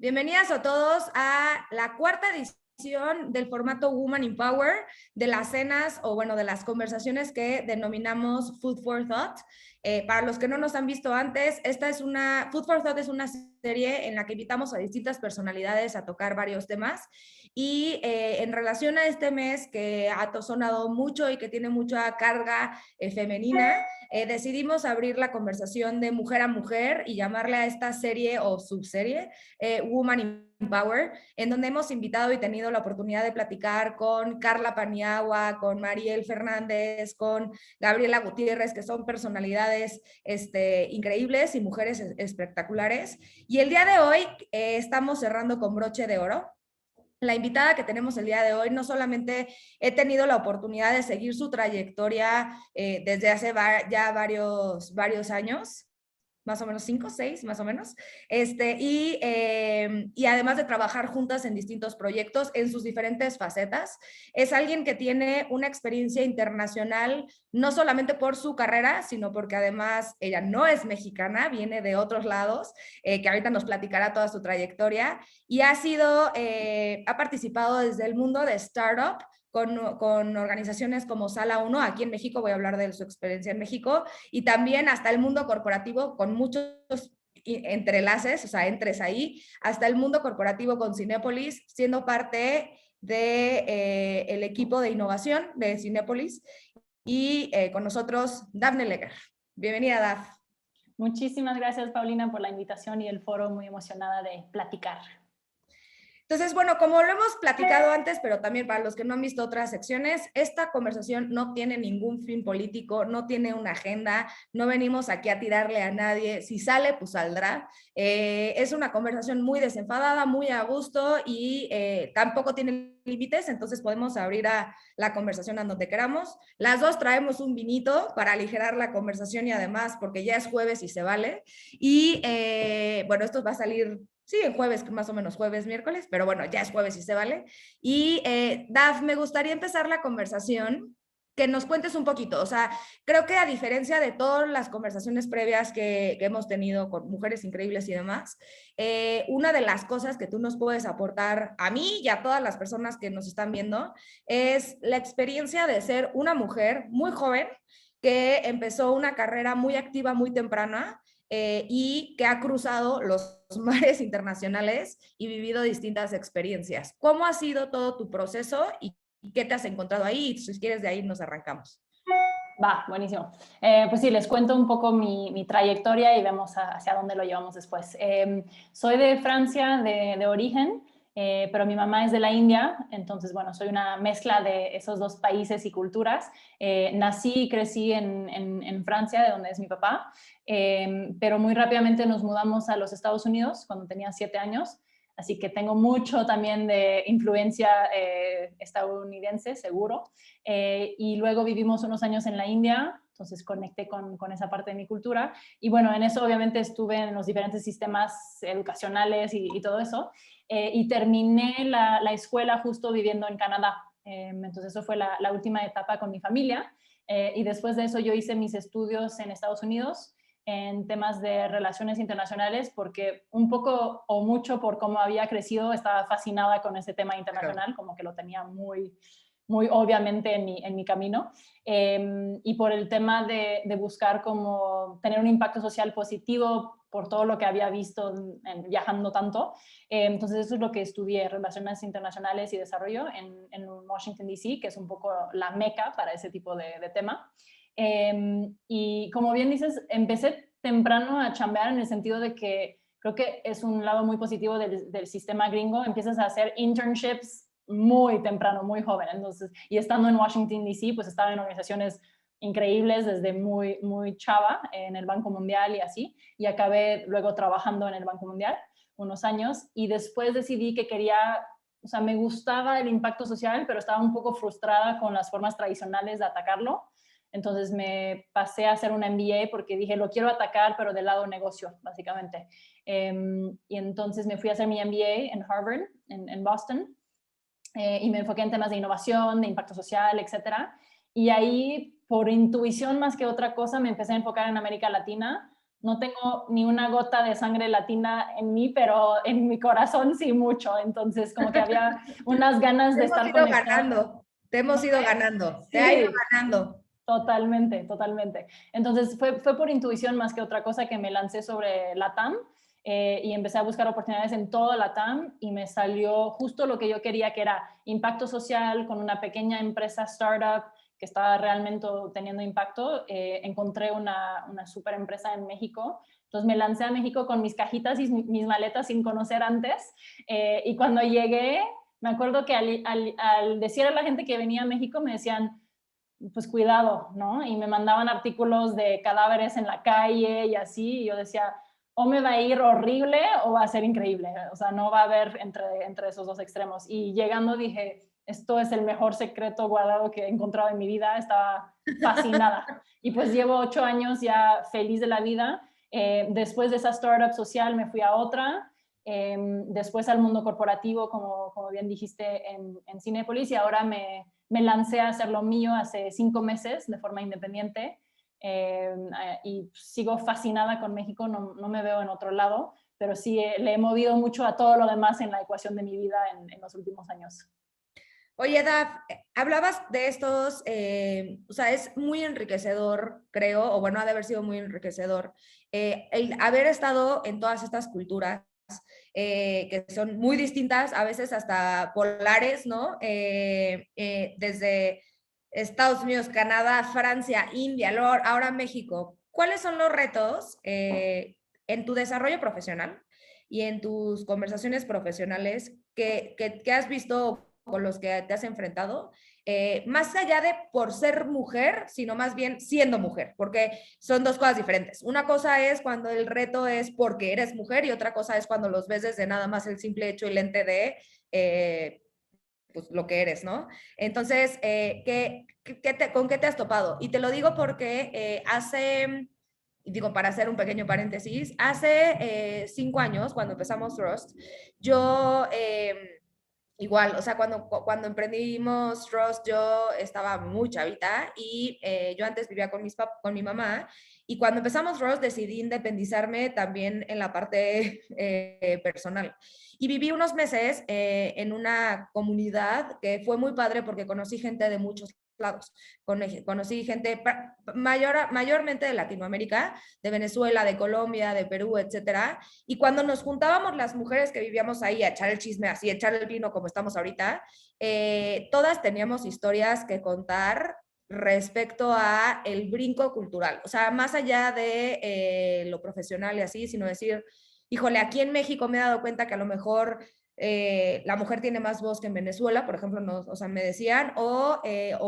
Bienvenidas a todos a la cuarta edición del formato Woman in Power, de las cenas o bueno, de las conversaciones que denominamos Food for Thought. Para los que no nos han visto antes, Food for Thought es una serie en la que invitamos a distintas personalidades a tocar varios temas y en relación a este mes que ha sonado mucho y que tiene mucha carga femenina, decidimos abrir la conversación de mujer a mujer y llamarle a esta serie o subserie Woman in Power, en donde hemos invitado y tenido la oportunidad de platicar con Carla Paniagua, con Mariel Fernández, con Gabriela Gutiérrez, que son personalidades increíbles y mujeres espectaculares. Y el día de hoy estamos cerrando con broche de oro. La invitada que tenemos el día de hoy, no solamente he tenido la oportunidad de seguir su trayectoria desde hace ya varios años, más o menos 5, 6, más o menos, y además de trabajar juntas en distintos proyectos en sus diferentes facetas, es alguien que tiene una experiencia internacional, no solamente por su carrera, sino porque además ella no es mexicana, viene de otros lados, que ahorita nos platicará toda su trayectoria, y ha participado desde el mundo de startup, con organizaciones como Sala 1, aquí en México, voy a hablar de su experiencia en México, y también hasta el mundo corporativo con muchos entrelaces, o sea, entres ahí, hasta el mundo corporativo con Cinépolis, siendo parte del equipo de innovación de Cinépolis, y con nosotros Dafne Leger. Bienvenida, Daf. Muchísimas gracias, Paulina, por la invitación y el foro, muy emocionada de platicar. Entonces, bueno, como lo hemos platicado antes, pero también para los que no han visto otras secciones, esta conversación no tiene ningún fin político, no tiene una agenda, no venimos aquí a tirarle a nadie, si sale, pues saldrá. Es una conversación muy desenfadada, muy a gusto y tampoco tiene límites, entonces podemos abrir a la conversación a donde queramos. Las dos traemos un vinito para aligerar la conversación y además porque ya es jueves y se vale. Y bueno, esto va a salir... Sí, en jueves, más o menos jueves, miércoles, pero bueno, ya es jueves y se vale. Y Daf, me gustaría empezar la conversación, que nos cuentes un poquito. O sea, creo que a diferencia de todas las conversaciones previas que hemos tenido con mujeres increíbles y demás, una de las cosas que tú nos puedes aportar a mí y a todas las personas que nos están viendo es la experiencia de ser una mujer muy joven que empezó una carrera muy activa, muy temprana, y que ha cruzado los mares internacionales y vivido distintas experiencias. ¿Cómo ha sido todo tu proceso y qué te has encontrado ahí? Si quieres, de ahí nos arrancamos. Va, buenísimo. Pues sí, les cuento un poco mi trayectoria y vemos hacia dónde lo llevamos después. Soy de Francia de origen, pero mi mamá es de la India, entonces, bueno, soy una mezcla de esos dos países y culturas. Nací y crecí en Francia, de donde es mi papá, pero muy rápidamente nos mudamos a los Estados Unidos cuando tenía 7 años. Así que tengo mucho también de influencia estadounidense, seguro. Y luego vivimos unos años en la India, entonces conecté con esa parte de mi cultura. Y bueno, en eso obviamente estuve en los diferentes sistemas educacionales y todo eso. Y terminé la escuela justo viviendo en Canadá. Entonces eso fue la última etapa con mi familia. Y después de eso yo hice mis estudios en Estados Unidos en temas de relaciones internacionales, porque un poco o mucho por cómo había crecido, estaba fascinada con ese tema internacional, como que lo tenía muy, muy obviamente en mi camino, y por el tema de buscar como tener un impacto social positivo por todo lo que había visto viajando tanto. Entonces eso es lo que estudié, relaciones internacionales y desarrollo en Washington, D.C., que es un poco la meca para ese tipo de tema. Y como bien dices, empecé temprano a chambear en el sentido de que creo que es un lado muy positivo del sistema gringo. Empiezas a hacer internships muy temprano, muy joven. Entonces, y estando en Washington, D.C., pues estaba en organizaciones increíbles desde muy, muy chava, en el Banco Mundial y así. Y acabé luego trabajando en el Banco Mundial unos años. Y después decidí que quería, o sea, me gustaba el impacto social, pero estaba un poco frustrada con las formas tradicionales de atacarlo. Entonces me pasé a hacer un MBA porque dije, lo quiero atacar, pero del lado negocio, básicamente. Y entonces me fui a hacer mi MBA en Harvard, en Boston, y me enfoqué en temas de innovación, de impacto social, etcétera. Y ahí, por intuición más que otra cosa, me empecé a enfocar en América Latina, no tengo ni una gota de sangre latina en mí, pero en mi corazón sí mucho. Entonces, como que había unas ganas Te de hemos estar ido conectada. ganando, te hemos ¿No ido crees? ganando, te ha ido Sí, ganando. totalmente, totalmente. Entonces fue por intuición más que otra cosa que me lancé sobre LATAM y empecé a buscar oportunidades en todo LATAM y me salió justo lo que yo quería, que era impacto social con una pequeña empresa startup que estaba realmente teniendo impacto. Encontré una super empresa en México. Entonces me lancé a México con mis cajitas y mis maletas sin conocer antes. Y cuando llegué, me acuerdo que al decir a la gente que venía a México me decían, pues cuidado, ¿no? Y me mandaban artículos de cadáveres en la calle y así, y yo decía, o me va a ir horrible o va a ser increíble, o sea, no va a haber entre esos dos extremos. Y llegando dije, esto es el mejor secreto guardado que he encontrado en mi vida, estaba fascinada. Y pues llevo 8 años ya feliz de la vida. Después de esa startup social me fui a otra, después al mundo corporativo, como bien dijiste, en Cinépolis, y ahora me lancé a hacer lo mío hace 5 meses de forma independiente y sigo fascinada con México, no me veo en otro lado, pero sí le he movido mucho a todo lo demás en la ecuación de mi vida en los últimos años. Oye, Daf, hablabas de estos, o sea, es muy enriquecedor, creo, o bueno, ha de haber sido muy enriquecedor, el haber estado en todas estas culturas que son muy distintas, a veces hasta polares, ¿no? Desde Estados Unidos, Canadá, Francia, India, ahora México. ¿Cuáles son los retos en tu desarrollo profesional y en tus conversaciones profesionales que has visto con los que te has enfrentado, más allá de por ser mujer, sino más bien siendo mujer, porque son dos cosas diferentes. Una cosa es cuando el reto es porque eres mujer y otra cosa es cuando los ves desde nada más el simple hecho y lente de pues, lo que eres, ¿no? Entonces, ¿con qué te has topado? Y te lo digo porque y digo, para hacer un pequeño paréntesis, hace 5 años, cuando empezamos Rust, yo igual, o sea, cuando emprendimos Trust, yo estaba muy chavita y yo antes vivía con mi mamá. Y cuando empezamos Rose decidí independizarme también en la parte personal. Y viví unos meses en una comunidad que fue muy padre porque conocí gente de muchos lados. Conocí gente mayormente de Latinoamérica, de Venezuela, de Colombia, de Perú, etcétera. Y cuando nos juntábamos las mujeres que vivíamos ahí a echar el chisme así, a echar el vino como estamos ahorita, todas teníamos historias que contar respecto a el brinco cultural. O sea, más allá de lo profesional y así, sino decir, híjole, aquí en México me he dado cuenta que a lo mejor la mujer tiene más voz que en Venezuela, por ejemplo, no, o sea, me decían, o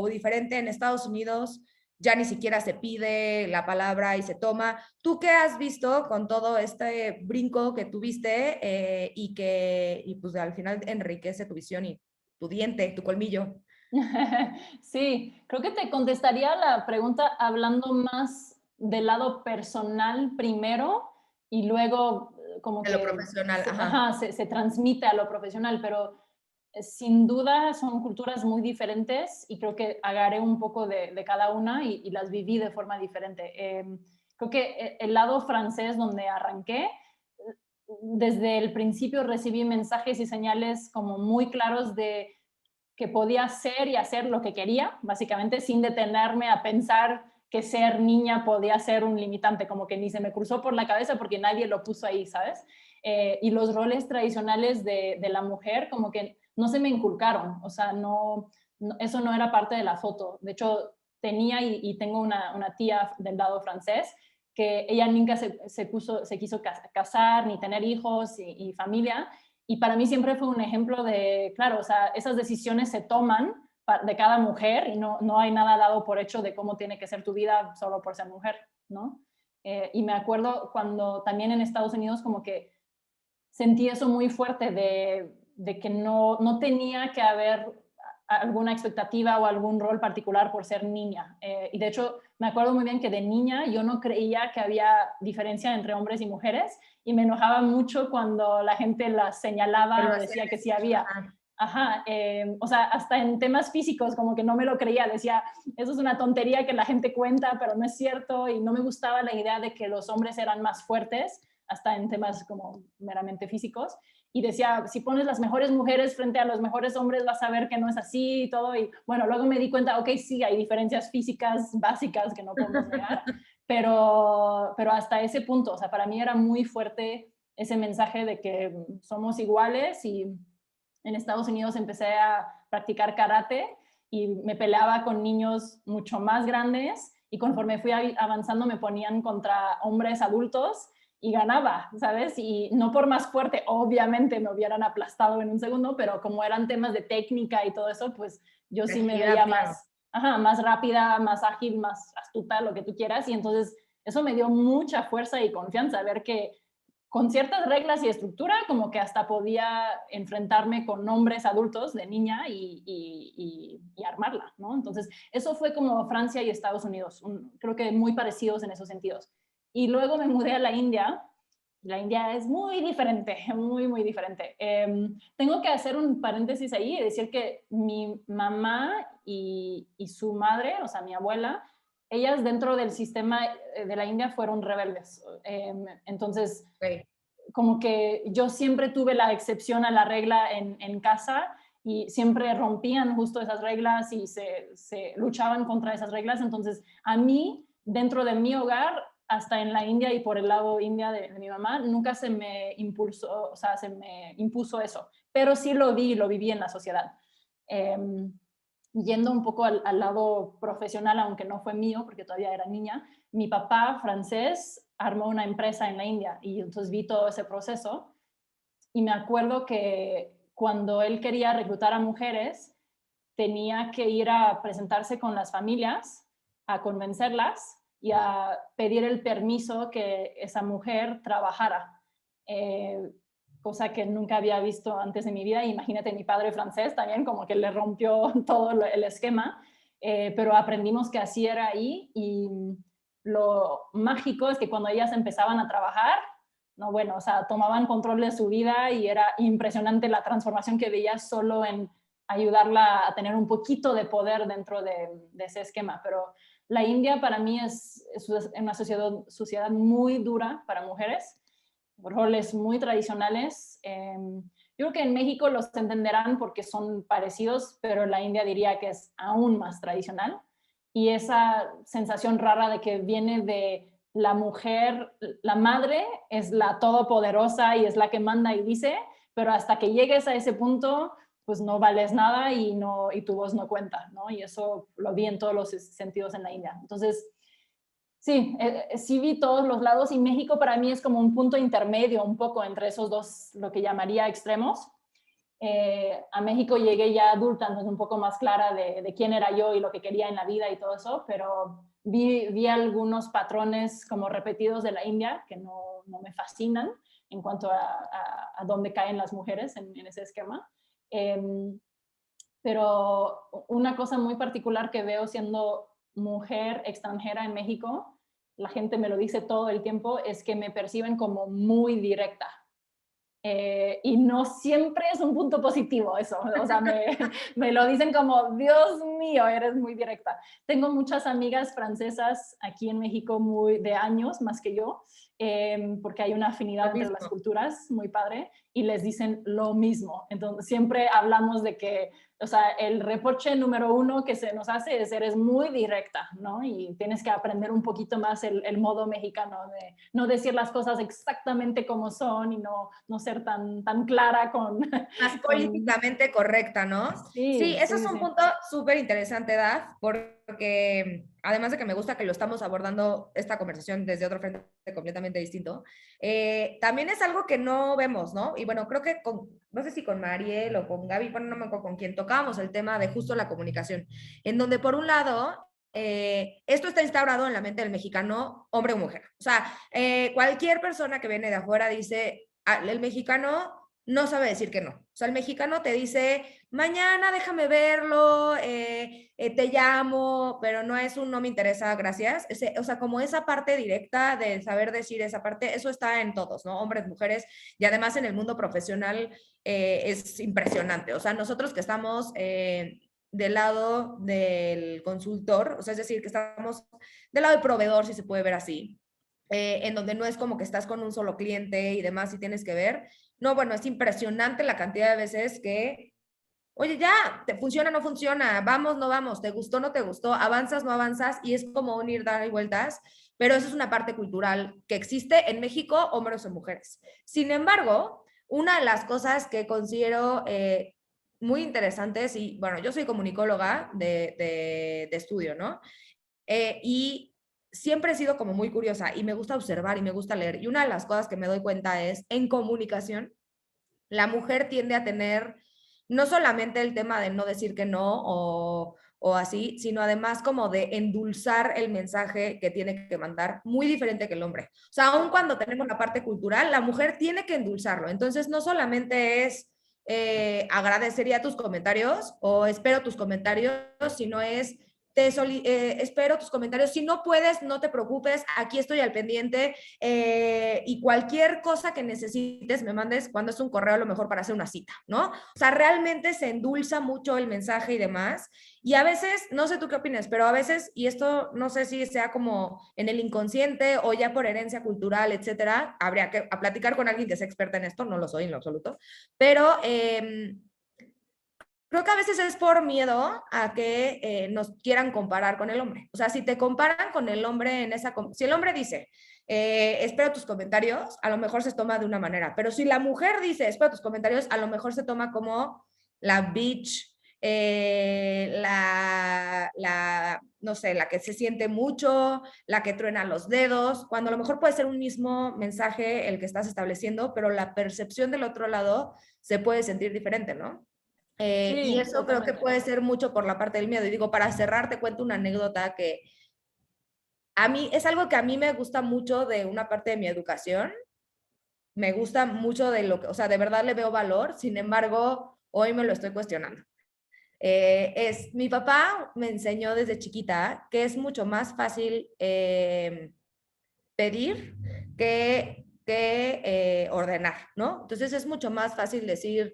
diferente en Estados Unidos, ya ni siquiera se pide la palabra y se toma. ¿Tú qué has visto con todo este brinco que tuviste y pues al final enriquece tu visión y tu diente, tu colmillo? Sí, creo que te contestaría la pregunta hablando más del lado personal primero y luego como De lo que profesional, ajá. ajá, se transmite a lo profesional, pero sin duda son culturas muy diferentes y creo que agarré un poco de cada una y las viví de forma diferente. Creo que el lado francés donde arranqué, desde el principio recibí mensajes y señales como muy claros de que podía ser y hacer lo que quería, básicamente sin detenerme a pensar que ser niña podía ser un limitante, como que ni se me cruzó por la cabeza porque nadie lo puso ahí, ¿sabes? Y los roles tradicionales de la mujer como que no se me inculcaron, o sea, eso no era parte de la foto. De hecho, tenía y tengo una tía del lado francés que ella nunca se quiso casar ni tener hijos y familia, y para mí siempre fue un ejemplo de, claro, o sea, esas decisiones se toman de cada mujer y no hay nada dado por hecho de cómo tiene que ser tu vida solo por ser mujer, ¿no? Y me acuerdo cuando también en Estados Unidos como que sentí eso muy fuerte de que no tenía que haber alguna expectativa o algún rol particular por ser niña. Y de hecho, me acuerdo muy bien que de niña yo no creía que había diferencia entre hombres y mujeres y me enojaba mucho cuando la gente las señalaba Pero o así decía que es. sí había. Ajá. Ajá, o sea, hasta en temas físicos como que no me lo creía, decía, eso es una tontería que la gente cuenta, pero no es cierto, y no me gustaba la idea de que los hombres eran más fuertes, hasta en temas como meramente físicos, y decía, si pones las mejores mujeres frente a los mejores hombres vas a ver que no es así y todo, y bueno, luego me di cuenta, ok, sí, hay diferencias físicas básicas que no podemos negar, pero hasta ese punto, o sea, para mí era muy fuerte ese mensaje de que somos iguales y en Estados Unidos empecé a practicar karate y me peleaba con niños mucho más grandes y conforme fui avanzando me ponían contra hombres adultos y ganaba, ¿sabes? Y no por más fuerte, obviamente me hubieran aplastado en un segundo, pero como eran temas de técnica y todo eso, pues yo sí me Agilidad, veía claro. más, ajá, más rápida, más ágil, más astuta, lo que tú quieras. Y entonces eso me dio mucha fuerza y confianza, ver que con ciertas reglas y estructura, como que hasta podía enfrentarme con hombres adultos de niña y armarla, ¿no? Entonces, eso fue como Francia y Estados Unidos, creo que muy parecidos en esos sentidos. Y luego me mudé a la India. La India es muy diferente, muy, muy diferente. Tengo que hacer un paréntesis ahí y decir que mi mamá y su madre, o sea, mi abuela, ellas dentro del sistema de la India fueron rebeldes. Entonces, Okay. como que yo siempre tuve la excepción a la regla en casa y siempre rompían justo esas reglas y se luchaban contra esas reglas. Entonces, a mí, dentro de mi hogar, hasta en la India y por el lado india de mi mamá, nunca se me impulsó, o sea, se me impuso eso, pero sí lo vi y lo viví en la sociedad. Eh, Yendo un poco al lado profesional, aunque no fue mío, porque todavía era niña, mi papá francés armó una empresa en la India y entonces vi todo ese proceso y me acuerdo que cuando él quería reclutar a mujeres, tenía que ir a presentarse con las familias, a convencerlas y a pedir el permiso que esa mujer trabajara. Eh, Cosa que nunca había visto antes en mi vida. Imagínate, mi padre francés también como que le rompió todo el esquema, pero aprendimos que así era ahí y lo mágico es que cuando ellas empezaban a trabajar, no, bueno, o sea, tomaban control de su vida y era impresionante la transformación que veías solo en ayudarla a tener un poquito de poder dentro de ese esquema. Pero la India para mí es una sociedad muy dura para mujeres, roles muy tradicionales. Yo creo que en México los entenderán porque son parecidos, pero en la India diría que es aún más tradicional. Y esa sensación rara de que viene de la mujer, la madre es la todopoderosa y es la que manda y dice, pero hasta que llegues a ese punto, pues no vales nada y tu voz no cuenta, ¿no? Y eso lo vi en todos los sentidos en la India. Entonces, sí, sí vi todos los lados y México para mí es como un punto intermedio un poco entre esos dos, lo que llamaría extremos. A México llegué ya adulta, entonces un poco más clara de quién era yo y lo que quería en la vida y todo eso, pero vi algunos patrones como repetidos de la India que no me fascinan en cuanto a dónde caen las mujeres en ese esquema. Pero una cosa muy particular que veo siendo mujer extranjera en México, la gente me lo dice todo el tiempo, es que me perciben como muy directa. Y no siempre es un punto positivo eso, o sea, me lo dicen como, Dios mío, eres muy directa. Tengo muchas amigas francesas aquí en México muy de años, más que yo, porque hay una afinidad Lo entre las mismo. culturas muy padre, y les dicen lo mismo. Entonces, siempre hablamos de que, o sea, el reproche número uno que se nos hace es eres muy directa, ¿no? Y tienes que aprender un poquito más el modo mexicano de no decir las cosas exactamente como son y no ser tan clara con, Más con... políticamente correcta, ¿no? Sí, Sí, eso sí, es sí, un sí. punto súper interesante, Daf, porque además de que me gusta que lo estamos abordando esta conversación desde otro frente completamente distinto, también es algo que no vemos, ¿no? Y bueno, creo que no sé si con Mariel o con Gaby, bueno, no me acuerdo con quién tocábamos el tema de justo la comunicación, en donde por un lado esto está instaurado en la mente del mexicano, hombre o mujer. O sea, cualquier persona que viene de afuera dice, ah, el mexicano no sabe decir que no. O sea, el mexicano te dice, mañana déjame verlo, te llamo, pero no es un no me interesa, gracias. O sea, como esa parte directa de saber decir esa parte, eso está en todos, ¿no? Hombres, mujeres, y además en el mundo profesional es impresionante. O sea, nosotros que estamos del lado del consultor, o sea, es decir, que estamos del lado del proveedor, si se puede ver así, en donde no es como que estás con un solo cliente y demás y tienes que ver. No, bueno, es impresionante la cantidad de veces que, oye, ya, ¿te funciona, no funciona? Vamos, no vamos, ¿te gustó, no te gustó? ¿Avanzas, no avanzas? Y es como un ir, dar y vueltas, pero eso es una parte cultural que existe en México, hombres o mujeres. Sin embargo, una de las cosas que considero muy interesantes, y bueno, yo soy comunicóloga de estudio, ¿no? Y siempre he sido como muy curiosa y me gusta observar y me gusta leer. Y una de las cosas que me doy cuenta es, en comunicación, la mujer tiende a tener no solamente el tema de no decir que no o así, sino además como de endulzar el mensaje que tiene que mandar, muy diferente que el hombre. O sea, aun cuando tenemos la parte cultural, la mujer tiene que endulzarlo. Entonces, no solamente es agradecería tus comentarios o espero tus comentarios, sino es espero tus comentarios. Si no puedes, no te preocupes, aquí estoy al pendiente y cualquier cosa que necesites me mandes cuando es un correo a lo mejor para hacer una cita, ¿no? O sea, realmente se endulza mucho el mensaje y demás. Y a veces, no sé tú qué opinas, pero a veces, y esto no sé si sea como en el inconsciente o ya por herencia cultural, etcétera, habría que platicar con alguien que sea experta en esto, no lo soy en lo absoluto, pero creo que a veces es por miedo a que nos quieran comparar con el hombre. O sea, si te comparan con el hombre en esa... Si el hombre dice, espero tus comentarios, a lo mejor se toma de una manera. Pero si la mujer dice, espero tus comentarios, a lo mejor se toma como la bitch, no sé, la que se siente mucho, la que truena los dedos, cuando a lo mejor puede ser un mismo mensaje el que estás estableciendo, pero la percepción del otro lado se puede sentir diferente, ¿no? Y Sí, eso creo que totalmente. puede ser mucho por la parte del miedo. Y digo, para cerrar, te cuento una anécdota que a mí es algo que a mí me gusta mucho de una parte de mi educación. Me gusta mucho de lo que, o sea, de verdad le veo valor. Sin embargo, hoy me lo estoy cuestionando. Mi papá me enseñó desde chiquita que es mucho más fácil pedir que ordenar, ¿no? Entonces es mucho más fácil decir,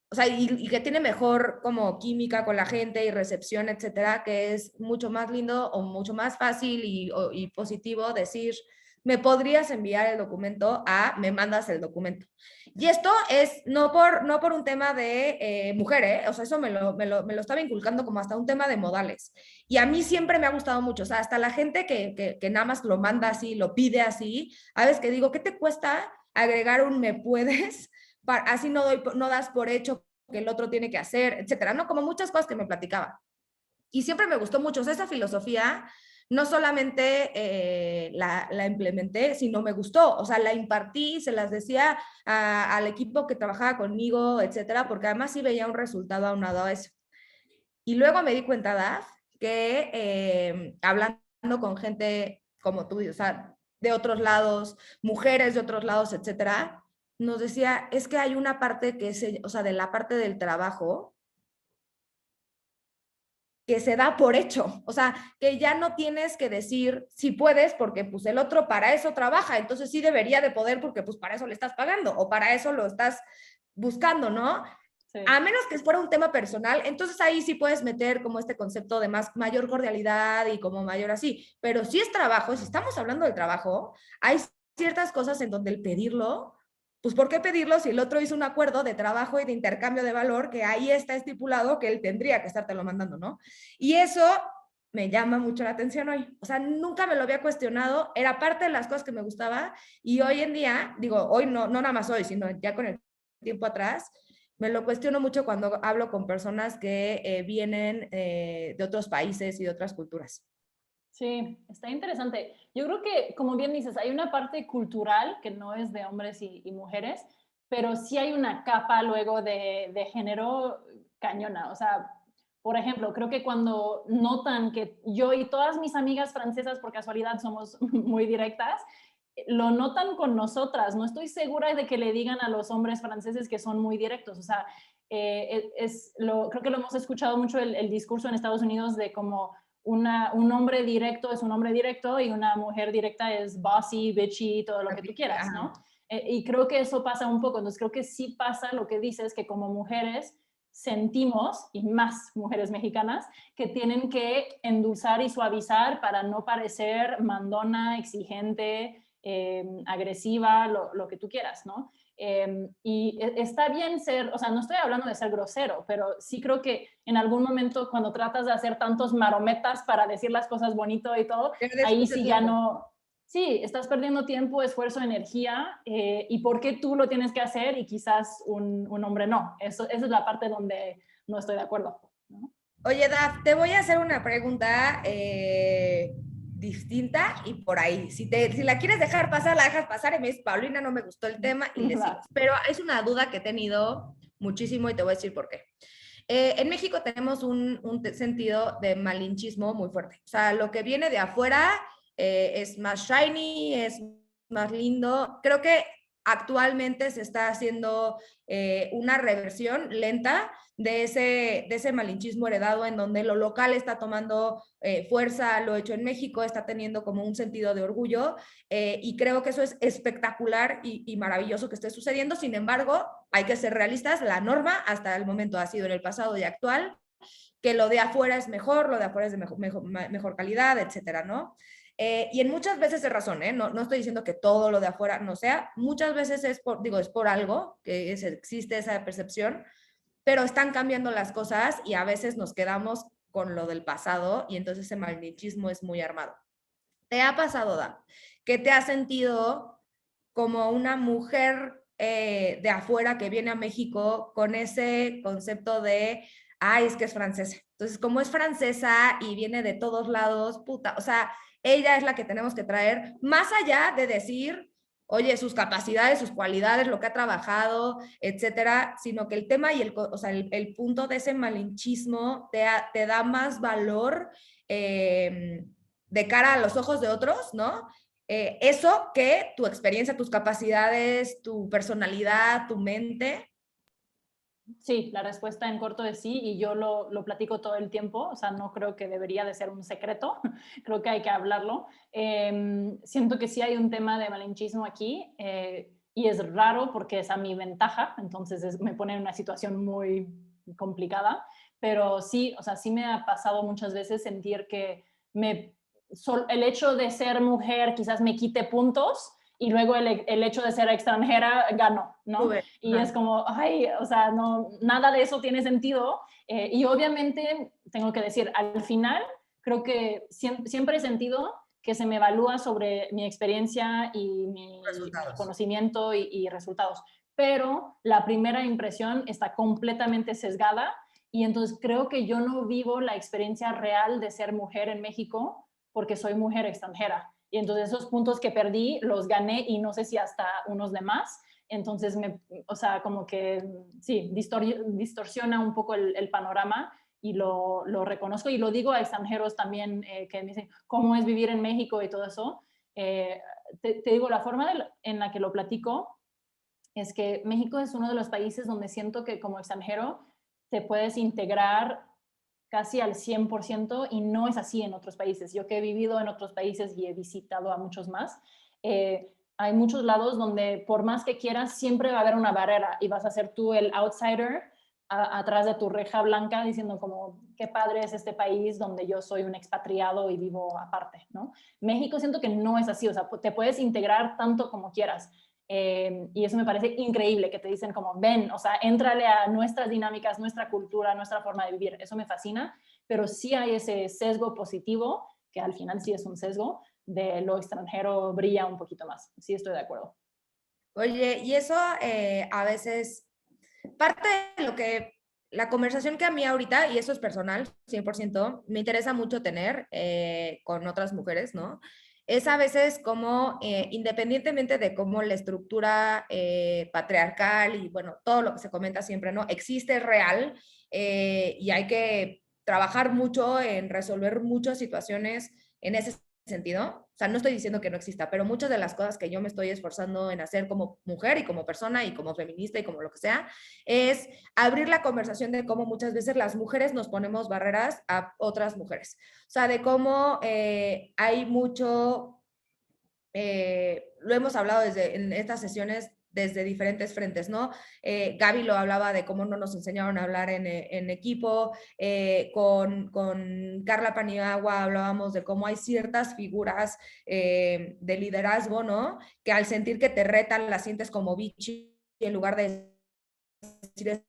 o sea, y que tiene mejor como química con la gente y recepción, etcétera, que es mucho más lindo o mucho más fácil y positivo decir, me podrías enviar el documento a me mandas el documento. Y esto es no por un tema de mujer, ¿eh? O sea, eso me lo estaba inculcando como hasta un tema de modales. Y a mí siempre me ha gustado mucho, o sea, hasta la gente que nada más lo manda así, lo pide así, a veces que digo, ¿qué te cuesta agregar un me puedes? Así no das por hecho que el otro tiene que hacer, etcétera, ¿no? Como muchas cosas que me platicaba. Y siempre me gustó mucho, o sea, esa filosofía no solamente la implementé, sino me gustó, o sea, la impartí, se las decía al equipo que trabajaba conmigo, etcétera, porque además sí veía un resultado aunado a eso. Y luego me di cuenta, Daf, que hablando con gente como tú, o sea, de otros lados, mujeres de otros lados, etcétera, nos decía, es que hay una parte que es, o sea, de la parte del trabajo que se da por hecho, o sea, que ya no tienes que decir si puedes porque pues el otro para eso trabaja, entonces sí debería de poder porque pues para eso le estás pagando o para eso lo estás buscando, ¿no? Sí. A menos que fuera un tema personal, entonces ahí sí puedes meter como este concepto de mayor cordialidad y como mayor así. Pero si es trabajo, si estamos hablando del trabajo, hay ciertas cosas en donde el pedirlo, pues ¿por qué pedirlo si el otro hizo un acuerdo de trabajo y de intercambio de valor que ahí está estipulado que él tendría que estártelo mandando, ¿no? Y eso me llama mucho la atención hoy. O sea, nunca me lo había cuestionado, era parte de las cosas que me gustaba y hoy en día, digo, hoy no nada más hoy, sino ya con el tiempo atrás, me lo cuestiono mucho cuando hablo con personas que vienen de otros países y de otras culturas. Sí, está interesante. Yo creo que, como bien dices, hay una parte cultural que no es de hombres y mujeres, pero sí hay una capa luego de género cañona. O sea, por ejemplo, creo que cuando notan que yo y todas mis amigas francesas, por casualidad, somos muy directas, lo notan con nosotras. No estoy segura de que le digan a los hombres franceses que son muy directos. O sea, creo que lo hemos escuchado mucho el discurso en Estados Unidos de como un hombre directo es un hombre directo y una mujer directa es bossy, bitchy, todo lo que tú quieras, ¿no? Y creo que eso pasa un poco. Entonces creo que sí pasa lo que dices, que como mujeres sentimos, y más mujeres mexicanas, que tienen que endulzar y suavizar para no parecer mandona, exigente, agresiva, lo que tú quieras, ¿no? Y está bien ser, o sea, no estoy hablando de ser grosero, pero sí creo que en algún momento cuando tratas de hacer tantos marometas para decir las cosas bonito y todo, ahí sí ya no, sí, estás perdiendo tiempo, esfuerzo, energía, y por qué tú lo tienes que hacer y quizás un hombre no. Esa es la parte donde no estoy de acuerdo, ¿no? Oye, Daf, te voy a hacer una pregunta distinta y por ahí. Si la quieres dejar pasar, la dejas pasar y me dices, Paulina, no me gustó el tema y le sigo. Pero es una duda que he tenido muchísimo y te voy a decir por qué. En México tenemos un sentido de malinchismo muy fuerte. O sea, lo que viene de afuera es más shiny, es más lindo. Creo que actualmente se está haciendo una reversión lenta de ese malinchismo heredado en donde lo local está tomando fuerza, lo hecho en México está teniendo como un sentido de orgullo y creo que eso es espectacular y maravilloso que esté sucediendo. Sin embargo, hay que ser realistas, la norma hasta el momento ha sido en el pasado y actual que lo de afuera es mejor, lo de afuera es de mejor calidad, etcétera, ¿no? Y en muchas veces es razón, ¿eh? No estoy diciendo que todo lo de afuera no sea, muchas veces es por algo, que existe esa percepción, pero están cambiando las cosas y a veces nos quedamos con lo del pasado y entonces ese malinchismo es muy armado. ¿Te ha pasado, Da, que te has sentido como una mujer de afuera que viene a México con ese concepto de, ay, es que es francesa? Entonces, como es francesa y viene de todos lados, puta, o sea, ella es la que tenemos que traer, más allá de decir, oye, sus capacidades, sus cualidades, lo que ha trabajado, etcétera, sino que el tema y o sea, el punto de ese malinchismo te da más valor de cara a los ojos de otros, ¿no? Eso que tu experiencia, tus capacidades, tu personalidad, tu mente. Sí, la respuesta en corto es sí, y yo lo platico todo el tiempo. O sea, no creo que debería de ser un secreto, creo que hay que hablarlo. Siento que sí hay un tema de malinchismo aquí, y es raro porque es a mi ventaja, entonces me pone en una situación muy complicada, pero sí, o sea, sí me ha pasado muchas veces sentir que el hecho de ser mujer quizás me quite puntos, y luego el hecho de ser extranjera ganó, ¿no? Y es como, ay, o sea, no, nada de eso tiene sentido. Y obviamente, tengo que decir, al final, creo que siempre he sentido que se me evalúa sobre mi experiencia y mi conocimiento y resultados. Pero la primera impresión está completamente sesgada, y entonces creo que yo no vivo la experiencia real de ser mujer en México porque soy mujer extranjera. Y entonces esos puntos que perdí los gané, y no sé si hasta unos de más. Entonces, o sea, como que sí, distorsiona un poco el panorama, y lo reconozco y lo digo a extranjeros también, que me dicen, ¿cómo es vivir en México y todo eso? Te digo, la forma en la que lo platico es que México es uno de los países donde siento que como extranjero te puedes integrar casi al 100%, y no es así en otros países. Yo que he vivido en otros países y he visitado a muchos más, hay muchos lados donde por más que quieras siempre va a haber una barrera y vas a ser tú el outsider atrás de tu reja blanca diciendo como qué padre es este país donde yo soy un expatriado y vivo aparte, ¿no? México siento que no es así, o sea, te puedes integrar tanto como quieras. Y eso me parece increíble, que te dicen como, ven, o sea, éntrale a nuestras dinámicas, nuestra cultura, nuestra forma de vivir. Eso me fascina, pero sí hay ese sesgo positivo, que al final sí es un sesgo, de lo extranjero brilla un poquito más. Sí, estoy de acuerdo. Oye, y eso a veces, parte de lo que, la conversación que a mí ahorita, y eso es personal, 100%, me interesa mucho tener con otras mujeres, ¿no? Es a veces como, independientemente de cómo la estructura patriarcal y, bueno, todo lo que se comenta siempre, ¿no? Existe, es real, y hay que trabajar mucho en resolver muchas situaciones en ese sentido. O sea, no estoy diciendo que no exista, pero muchas de las cosas que yo me estoy esforzando en hacer como mujer y como persona y como feminista y como lo que sea, es abrir la conversación de cómo muchas veces las mujeres nos ponemos barreras a otras mujeres. O sea, de cómo hay mucho, lo hemos hablado desde en estas sesiones desde diferentes frentes, ¿no? Gaby lo hablaba de cómo no nos enseñaron a hablar en equipo, con Carla Paniagua hablábamos de cómo hay ciertas figuras de liderazgo, ¿no? Que al sentir que te retan las sientes como bichi en lugar de decir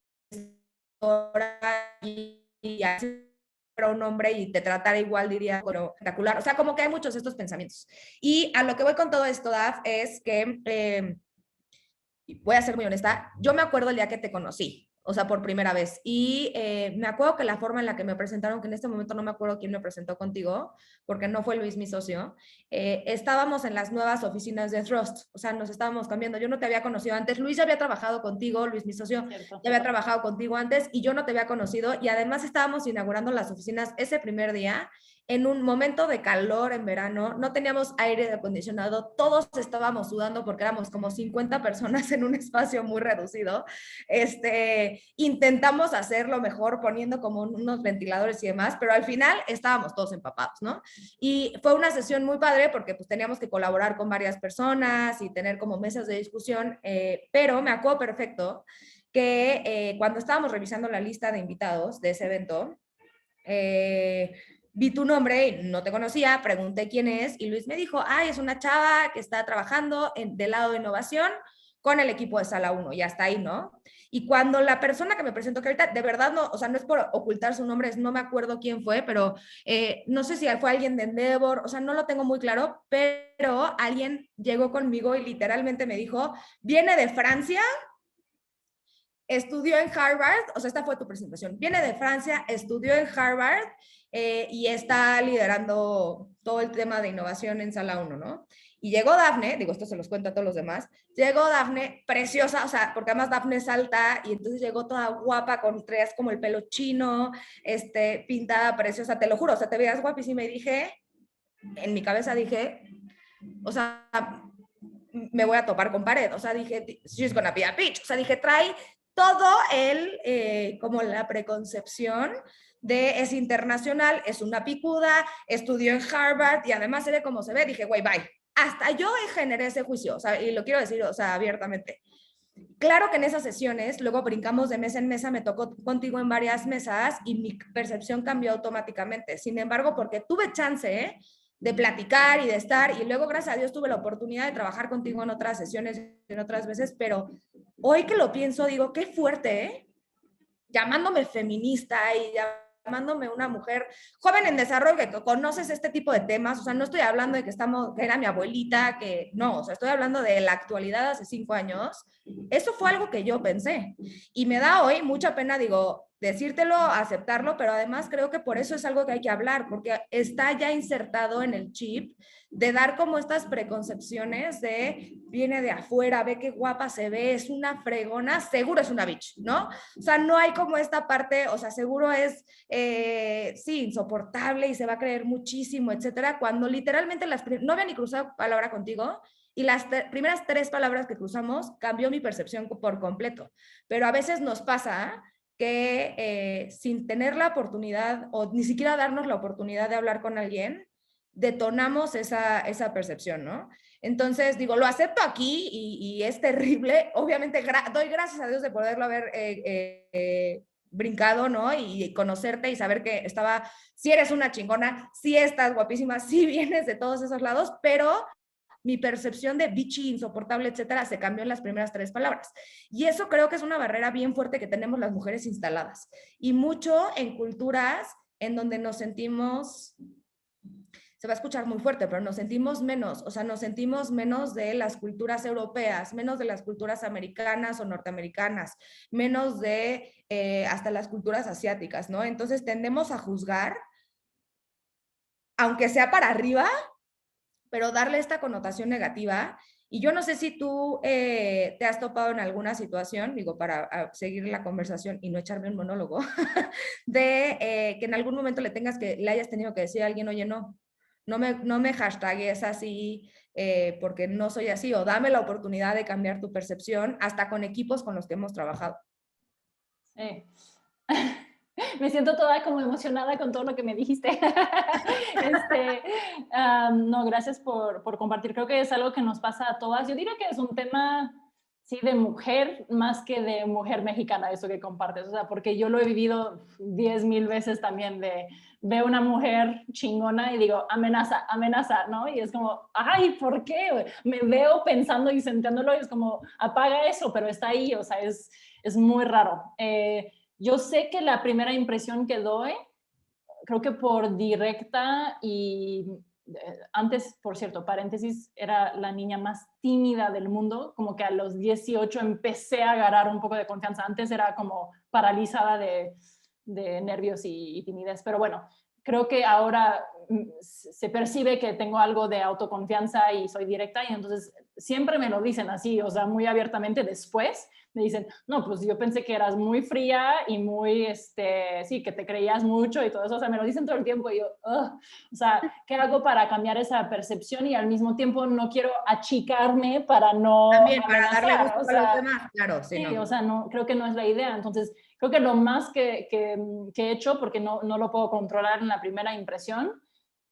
y así era un hombre y te tratara igual, diría, bueno, espectacular. O sea, como que hay muchos de estos pensamientos. Y a lo que voy con todo esto, Daf, es que voy a ser muy honesta, yo me acuerdo el día que te conocí, o sea, por primera vez, y me acuerdo que la forma en la que me presentaron, que en este momento no me acuerdo quién me presentó contigo, porque no fue Luis, mi socio, estábamos en las nuevas oficinas de Thrust, o sea, nos estábamos cambiando, yo no te había conocido antes, Luis ya había trabajado contigo, Luis, mi socio, Cierto. ya había trabajado contigo antes, y yo no te había conocido, y además estábamos inaugurando las oficinas ese primer día, en un momento de calor en verano, no teníamos aire acondicionado, todos estábamos sudando porque éramos como 50 personas en un espacio muy reducido. Intentamos hacerlo mejor poniendo como unos ventiladores y demás, pero al final estábamos todos empapados, ¿no? Y fue una sesión muy padre porque pues teníamos que colaborar con varias personas y tener como mesas de discusión, pero me acuerdo perfecto que cuando estábamos revisando la lista de invitados de ese evento, vi tu nombre y no te conocía, pregunté quién es y Luis me dijo, ay, es una chava que está trabajando del lado de innovación con el equipo de Sala 1 y hasta ahí, ¿no? Y cuando la persona que me presentó, que ahorita de verdad no, o sea, no es por ocultar su nombre, no me acuerdo quién fue, pero no sé si fue alguien de Endeavor, o sea, no lo tengo muy claro, pero alguien llegó conmigo y literalmente me dijo, viene de Francia, estudió en Harvard, o sea, esta fue tu presentación, viene de Francia, estudió en Harvard y está liderando todo el tema de innovación en Sala 1, ¿no? Y llegó Dafne, digo, esto se los cuento a todos los demás, llegó Dafne, preciosa, o sea, porque además Dafne es alta y entonces llegó toda guapa, con traes como el pelo chino, pintada, preciosa, te lo juro, o sea, te veías guapísima y dije, en mi cabeza dije, o sea, me voy a topar con pared, o sea, dije, she's gonna be a bitch, o sea, dije, trae todo el, como la preconcepción de es internacional, es una picuda, estudió en Harvard y además se ve como se ve, dije, güey, bye. Hasta yo generé ese juicio, o sea, y lo quiero decir, o sea, abiertamente. Claro que en esas sesiones, luego brincamos de mesa en mesa, me tocó contigo en varias mesas y mi percepción cambió automáticamente. Sin embargo, porque tuve chance de platicar y de estar, y luego, gracias a Dios, tuve la oportunidad de trabajar contigo en otras sesiones, en otras veces, pero hoy que lo pienso, digo, qué fuerte, ¿eh? Llamándome feminista y llamándome una mujer joven en desarrollo, que conoces este tipo de temas, o sea, no estoy hablando de que que era mi abuelita, que no, o sea, estoy hablando de la actualidad hace 5 años, eso fue algo que yo pensé, y me da hoy mucha pena, digo, decírtelo, aceptarlo, pero además creo que por eso es algo que hay que hablar, porque está ya insertado en el chip de dar como estas preconcepciones de viene de afuera, ve qué guapa se ve, es una fregona, seguro es una bitch, ¿no? O sea, no hay como esta parte, o sea, seguro es, sí, insoportable y se va a creer muchísimo, etcétera, cuando literalmente no había ni cruzado palabra contigo y las primeras 3 palabras que cruzamos cambió mi percepción por completo. Pero a veces nos pasa que sin tener la oportunidad o ni siquiera darnos la oportunidad de hablar con alguien, detonamos esa percepción, ¿no? Entonces, digo, lo acepto aquí y es terrible. Obviamente, doy gracias a Dios de poderlo haber brincado, ¿no? Y conocerte y saber que si eres una chingona, si estás guapísima, si vienes de todos esos lados, pero mi percepción de bichi, insoportable, etcétera, se cambió en las primeras 3 palabras. Y eso creo que es una barrera bien fuerte que tenemos las mujeres instaladas. Y mucho en culturas en donde nos sentimos, se va a escuchar muy fuerte, pero nos sentimos menos, o sea, nos sentimos menos de las culturas europeas, menos de las culturas americanas o norteamericanas, menos de hasta las culturas asiáticas, ¿no? Entonces tendemos a juzgar, aunque sea para arriba, pero darle esta connotación negativa. Y yo no sé si tú te has topado en alguna situación, digo, para seguir la conversación y no echarme un monólogo, de que en algún momento le hayas tenido que decir a alguien, oye, no, no me hashtagues así porque no soy así, o dame la oportunidad de cambiar tu percepción, hasta con equipos con los que hemos trabajado. Sí. Me siento toda como emocionada con todo lo que me dijiste. No, gracias por compartir. Creo que es algo que nos pasa a todas. Yo diría que es un tema, sí, de mujer más que de mujer mexicana, eso que compartes. O sea, porque yo lo he vivido 10,000 veces también de veo una mujer chingona y digo, amenaza, amenaza, ¿no? Y es como, ay, ¿por qué? Me veo pensando y sentándolo y es como, apaga eso, pero está ahí, o sea, es muy raro. Yo sé que la primera impresión que doy, creo que por directa y antes, por cierto, paréntesis, era la niña más tímida del mundo, como que a los 18 empecé a agarrar un poco de confianza. Antes era como paralizada de nervios y timidez, pero bueno, creo que ahora se percibe que tengo algo de autoconfianza y soy directa y entonces siempre me lo dicen así, o sea, muy abiertamente después me dicen, no, pues yo pensé que eras muy fría y muy, sí, que te creías mucho y todo eso, o sea, me lo dicen todo el tiempo y yo, o sea, ¿qué hago para cambiar esa percepción? Y al mismo tiempo no quiero achicarme para no También para darle amenazar, gusto o a los sea, demás, claro, sí, sí, o no. sea, no, creo que no es la idea. Entonces, creo que lo más que he hecho, porque no lo puedo controlar en la primera impresión,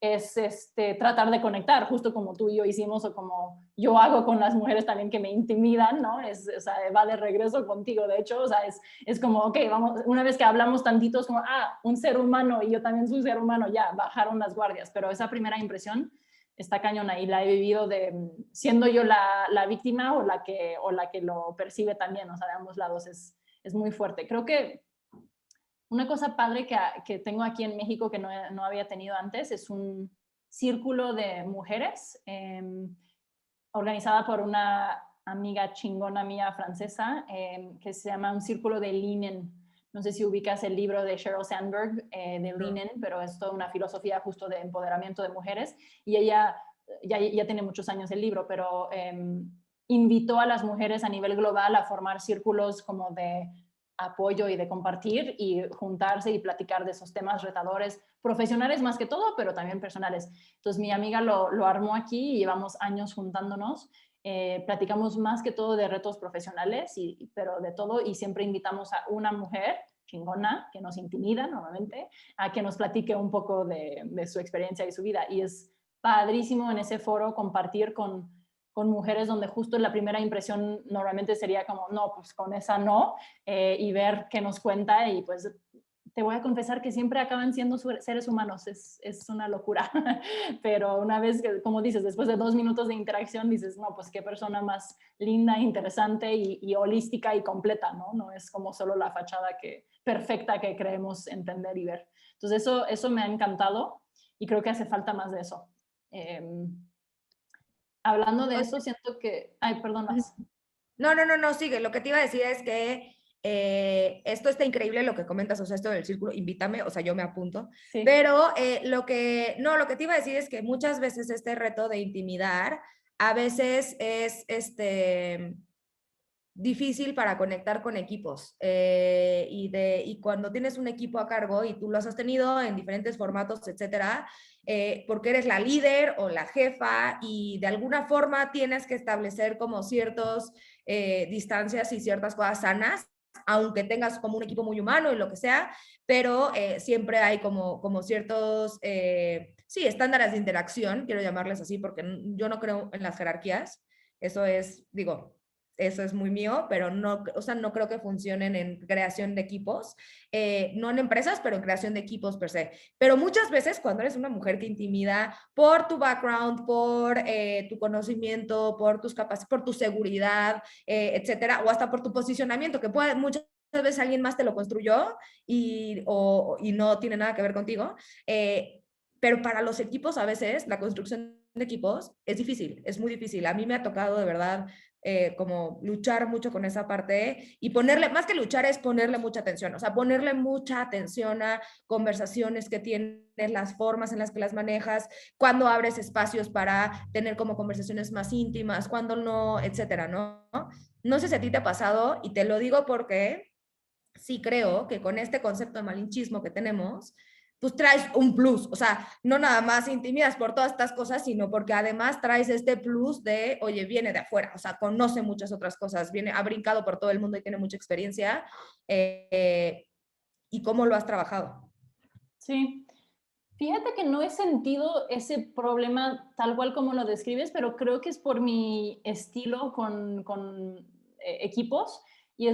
es tratar de conectar, justo como tú y yo hicimos o como yo hago con las mujeres también que me intimidan, ¿no? O sea, va de regreso contigo, de hecho, o sea, es como, ok, vamos, una vez que hablamos tantito, es como, un ser humano y yo también soy un ser humano, ya, bajaron las guardias, pero esa primera impresión está cañona y la he vivido siendo yo la víctima o la que lo percibe también, o sea, de ambos lados es muy fuerte. Creo que una cosa padre que tengo aquí en México que no había tenido antes es un círculo de mujeres organizada por una amiga chingona mía francesa que se llama un círculo de Linen. No sé si ubicas el libro de Sheryl Sandberg de Linen, pero es toda una filosofía justo de empoderamiento de mujeres y ella ya tiene muchos años el libro, pero invitó a las mujeres a nivel global a formar círculos como de apoyo y de compartir y juntarse y platicar de esos temas retadores, profesionales más que todo, pero también personales. Entonces mi amiga lo armó aquí y llevamos años juntándonos. Platicamos más que todo de retos profesionales, pero de todo, y siempre invitamos a una mujer chingona, que nos intimida normalmente, a que nos platique un poco de su experiencia y su vida. Y es padrísimo en ese foro compartir con mujeres donde justo la primera impresión normalmente sería como, no, pues con esa no, y ver qué nos cuenta y pues te voy a confesar que siempre acaban siendo seres humanos, es una locura, pero una vez, como dices, después de 2 minutos de interacción dices, no, pues qué persona más linda, interesante y holística y completa, ¿no? No es como solo la fachada perfecta que creemos entender y ver. Entonces eso me ha encantado y creo que hace falta más de eso. Hablando de eso, siento que, ay, perdonas. No, sigue. Lo que te iba a decir es que esto está increíble lo que comentas, o sea, esto del círculo, invítame, o sea, yo me apunto. Sí. Pero lo que te iba a decir es que muchas veces este reto de intimidar, a veces es difícil para conectar con equipos. Y cuando tienes un equipo a cargo y tú lo has tenido en diferentes formatos, etcétera, porque eres la líder o la jefa y de alguna forma tienes que establecer como ciertas distancias y ciertas cosas sanas, aunque tengas como un equipo muy humano y lo que sea, pero siempre hay como ciertos, sí, estándares de interacción, quiero llamarles así, porque yo no creo en las jerarquías. Eso es, digo, eso es muy mío, pero no, o sea, no creo que funcionen en creación de equipos, no en empresas, pero en creación de equipos per se. Pero muchas veces cuando eres una mujer que intimida por tu background, por tu conocimiento, por tus capacidades, por tu seguridad, etcétera, o hasta por tu posicionamiento, que puede muchas veces alguien más te lo construyó y no tiene nada que ver contigo, pero para los equipos a veces la construcción de equipos es difícil, es muy difícil. A mí me ha tocado de verdad como luchar mucho con esa parte y ponerle, más que luchar es ponerle mucha atención, o sea, ponerle mucha atención a conversaciones que tienes, las formas en las que las manejas, cuando abres espacios para tener como conversaciones más íntimas, cuando no, etcétera, ¿no? No sé si a ti te ha pasado y te lo digo porque sí creo que con este concepto de malinchismo que tenemos, pues traes un plus, o sea, no nada más intimidas por todas estas cosas, sino porque además traes este plus de, oye, viene de afuera, o sea, conoce muchas otras cosas, viene, ha brincado por todo el mundo y tiene mucha experiencia. ¿Y cómo lo has trabajado? Sí. Fíjate que no he sentido ese problema tal cual como lo describes, pero creo que es por mi estilo con equipos y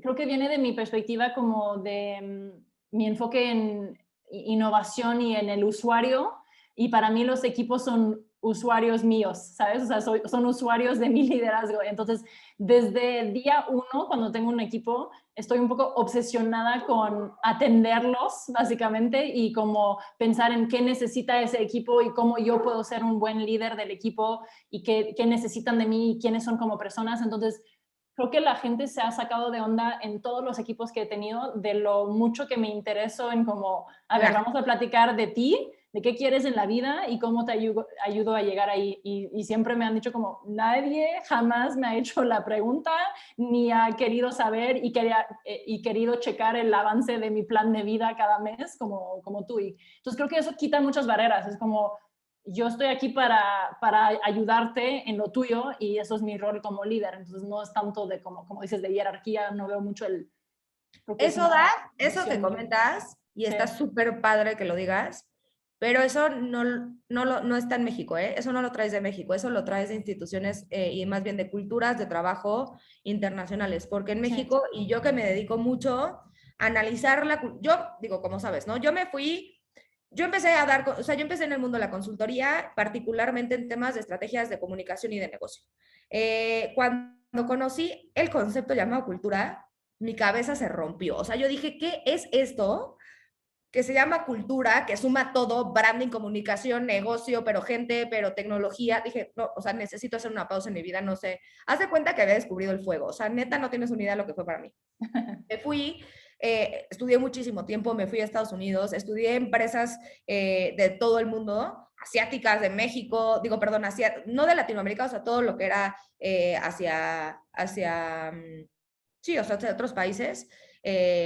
creo que viene de mi perspectiva como de mi enfoque en innovación y en el usuario, y para mí los equipos son usuarios míos, ¿sabes? O sea, son usuarios de mi liderazgo. Entonces, desde día uno, cuando tengo un equipo, estoy un poco obsesionada con atenderlos, básicamente, y como pensar en qué necesita ese equipo y cómo yo puedo ser un buen líder del equipo y qué necesitan de mí y quiénes son como personas. Entonces, creo que la gente se ha sacado de onda en todos los equipos que he tenido de lo mucho que me intereso en como, a ver, vamos a platicar de ti, de qué quieres en la vida y cómo te ayudo a llegar ahí. Y siempre me han dicho como, nadie jamás me ha hecho la pregunta ni ha querido saber y querido checar el avance de mi plan de vida cada mes como tú. Y entonces creo que eso quita muchas barreras. Es como, yo estoy aquí para ayudarte en lo tuyo y eso es mi rol como líder. Entonces no es tanto de como dices, de jerarquía, no veo mucho creo que es Eso una da, eso que visión. comentas, y Sí, está súper padre que lo digas, pero eso no está en México, ¿eh? Eso no lo traes de México, eso lo traes de instituciones y más bien de culturas de trabajo internacionales, porque en sí, México, y yo que me dedico mucho a analizar yo digo, como sabes, ¿no? Yo empecé a dar, o sea, yo empecé en el mundo de la consultoría, particularmente en temas de estrategias de comunicación y de negocio. Cuando conocí el concepto llamado cultura, mi cabeza se rompió. O sea, yo dije, ¿qué es esto? Que se llama cultura, que suma todo, branding, comunicación, negocio, pero gente, pero tecnología. Dije, no, o sea, necesito hacer una pausa en mi vida, no sé. Haz de cuenta que había descubrido el fuego. O sea, neta, no tienes una idea de lo que fue para mí. Me fui, estudié muchísimo tiempo, me fui a Estados Unidos, estudié empresas de todo el mundo, asiáticas, de México, digo, perdón, no de Latinoamérica, o sea, todo lo que era sí, o sea, hacia otros países,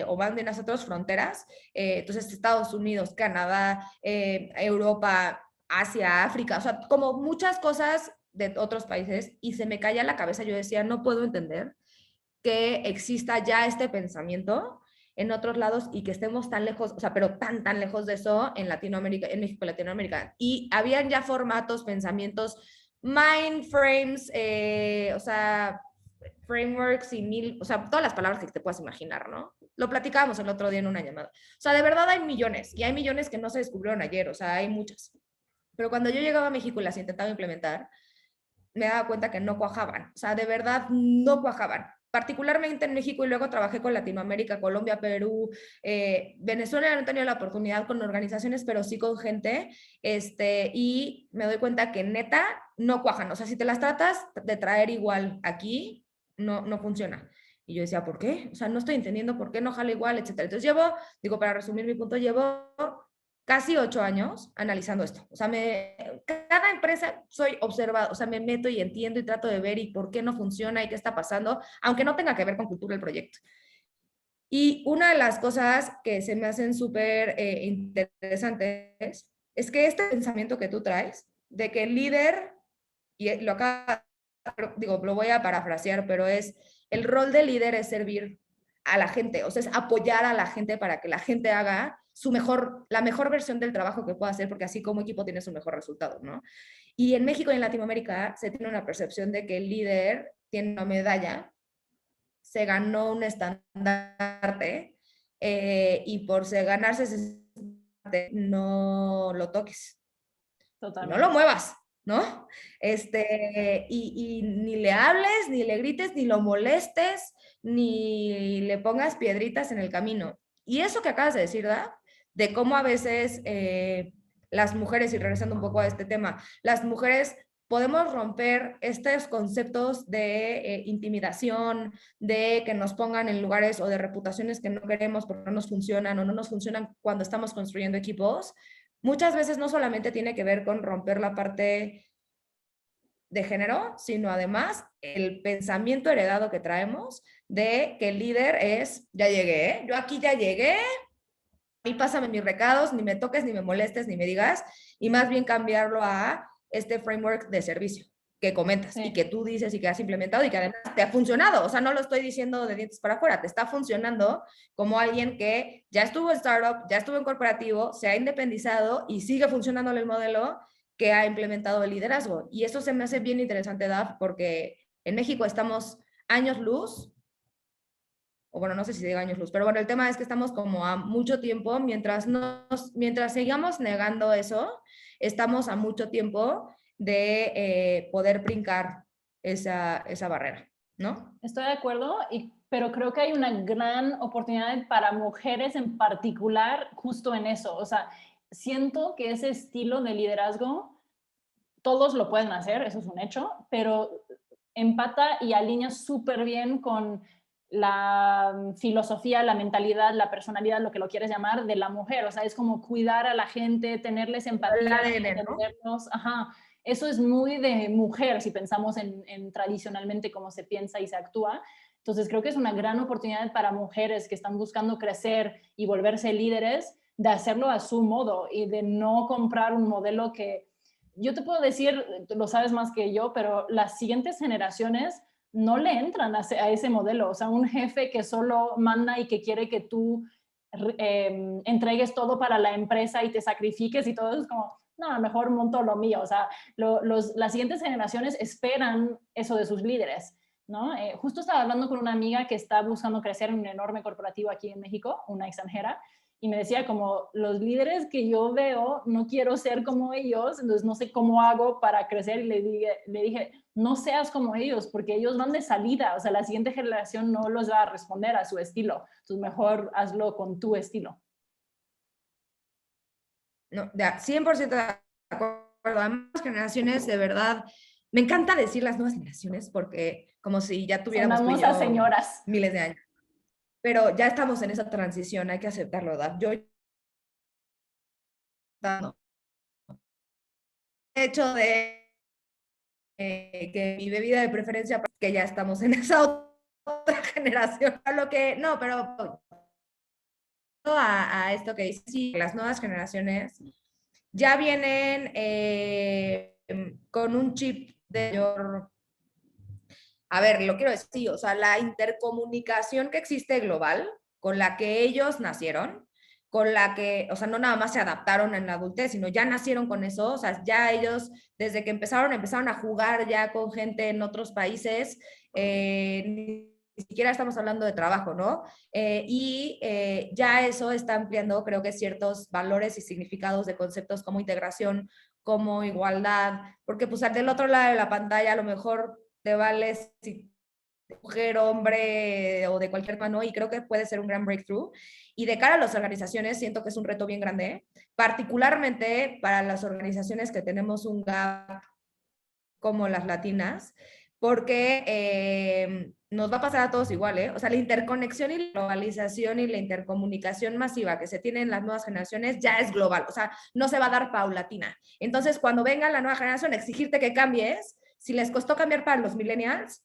o más bien hacia otras fronteras. Entonces, Estados Unidos, Canadá, Europa, Asia, África, o sea, como muchas cosas de otros países, y se me caía la cabeza, yo decía, no puedo entender que exista ya este pensamiento en otros lados y que estemos tan lejos, o sea, pero tan lejos de eso en Latinoamérica, en México y Latinoamérica. Y habían ya formatos, pensamientos, mind frames, o sea, frameworks y o sea, todas las palabras que te puedas imaginar, ¿no? Lo platicábamos el otro día en una llamada. O sea, de verdad hay millones, y hay millones que no se descubrieron ayer, o sea, hay muchas. Pero cuando yo llegaba a México y las intentaba implementar, me daba cuenta que no cuajaban, o sea, de verdad no cuajaban. Particularmente en México, y luego trabajé con Latinoamérica, Colombia, Perú, Venezuela no he tenido la oportunidad con organizaciones, pero sí con gente, y me doy cuenta que neta no cuajan, o sea, si te las tratas de traer igual aquí, no funciona. Y yo decía, ¿por qué? O sea, no estoy entendiendo por qué no jala igual, etcétera. Entonces digo, para resumir mi punto, llevo casi 8 años analizando esto. O sea, cada empresa soy observada, o sea, me meto y entiendo y trato de ver y por qué no funciona y qué está pasando, aunque no tenga que ver con cultura el proyecto. Y una de las cosas que se me hacen súper interesantes es que este pensamiento que tú traes, de que el líder, y lo acá, digo, lo voy a parafrasear, pero el rol del líder es servir a la gente, o sea, es apoyar a la gente para que la gente haga la mejor versión del trabajo que pueda hacer, porque así como equipo tiene su mejor resultado, ¿no? Y en México y en Latinoamérica se tiene una percepción de que el líder tiene una medalla, se ganó un estandarte, y por ganarse ese estandarte, no lo toques y no lo totalmente. muevas, ¿no? Y ni le hables, ni le grites, ni lo molestes, ni le pongas piedritas en el camino. Y eso que acabas de decir, ¿verdad? De cómo a veces las mujeres, y regresando un poco a este tema, las mujeres podemos romper estos conceptos de intimidación, de que nos pongan en lugares o de reputaciones que no queremos porque no nos funcionan o no nos funcionan cuando estamos construyendo equipos. Muchas veces no solamente tiene que ver con romper la parte de género, sino además el pensamiento heredado que traemos de que el líder es, ya llegué, yo aquí ya llegué, mí pásame mis recados, ni me toques, ni me molestes, ni me digas, y más bien cambiarlo a este framework de servicio que comentas y que tú dices y que has implementado y que además te ha funcionado. O sea, no lo estoy diciendo de dientes para afuera, te está funcionando como alguien que ya estuvo en startup, ya estuvo en corporativo, se ha independizado y sigue funcionando el modelo que ha implementado el liderazgo. Y eso se me hace bien interesante, Daf, porque en México estamos años luz, o bueno, no sé si digo años luz, pero bueno, el tema es que estamos como a mucho tiempo, mientras sigamos negando eso, estamos a mucho tiempo de poder brincar esa barrera, ¿no? Estoy de acuerdo, pero creo que hay una gran oportunidad para mujeres en particular justo en eso. O sea, siento que ese estilo de liderazgo, todos lo pueden hacer, eso es un hecho, pero empata y alinea súper bien con la filosofía, la mentalidad, la personalidad, lo que lo quieres llamar, de la mujer. O sea, es como cuidar a la gente, tenerles El empatía, ADN, ¿no? entendernos. Ajá. Eso es muy de mujer, si pensamos en tradicionalmente cómo se piensa y se actúa. Entonces, creo que es una gran oportunidad para mujeres que están buscando crecer y volverse líderes, de hacerlo a su modo y de no comprar un modelo que yo te puedo decir, lo sabes más que yo, pero las siguientes generaciones no le entran a ese modelo. O sea, un jefe que solo manda y que quiere que tú entregues todo para la empresa y te sacrifiques y todo eso, es como, no, mejor monto lo mío. O sea, las siguientes generaciones esperan eso de sus líderes, ¿no? Justo estaba hablando con una amiga que está buscando crecer en un enorme corporativo aquí en México, una extranjera, y me decía como, los líderes que yo veo, no quiero ser como ellos, entonces no sé cómo hago para crecer, y le dije, no seas como ellos, porque ellos van de salida, o sea, la siguiente generación no los va a responder a su estilo, entonces mejor hazlo con tu estilo. No, 100% de acuerdo. Ambas generaciones, de verdad, me encanta decir las nuevas generaciones porque como si ya tuviéramos tú y Sonamos a yo señoras. miles de años. Pero ya estamos en esa transición, hay que aceptarlo, ¿verdad? Yo, no, el hecho de que mi bebida de preferencia, que ya estamos en esa otra generación, a lo que, no, pero a esto que dice, sí, las nuevas generaciones ya vienen con un chip de mayor, a ver, lo quiero decir, o sea, la intercomunicación que existe global, con la que ellos nacieron, con la que, o sea, no nada más se adaptaron en la adultez, sino ya nacieron con eso, o sea, ya ellos, desde que empezaron a jugar ya con gente en otros países, ni siquiera estamos hablando de trabajo, ¿no? Ya eso está ampliando, creo que ciertos valores y significados de conceptos como integración, como igualdad, porque pues del otro lado de la pantalla a lo mejor te vale si mujer, hombre o de cualquier mano y creo que puede ser un gran breakthrough. Y de cara a las organizaciones, siento que es un reto bien grande, particularmente para las organizaciones que tenemos un gap como las latinas, porque nos va a pasar a todos igual, ¿eh? O sea, la interconexión y la globalización y la intercomunicación masiva que se tiene en las nuevas generaciones ya es global, o sea, no se va a dar paulatina. Entonces, cuando venga la nueva generación a exigirte que cambies, si les costó cambiar para los millennials,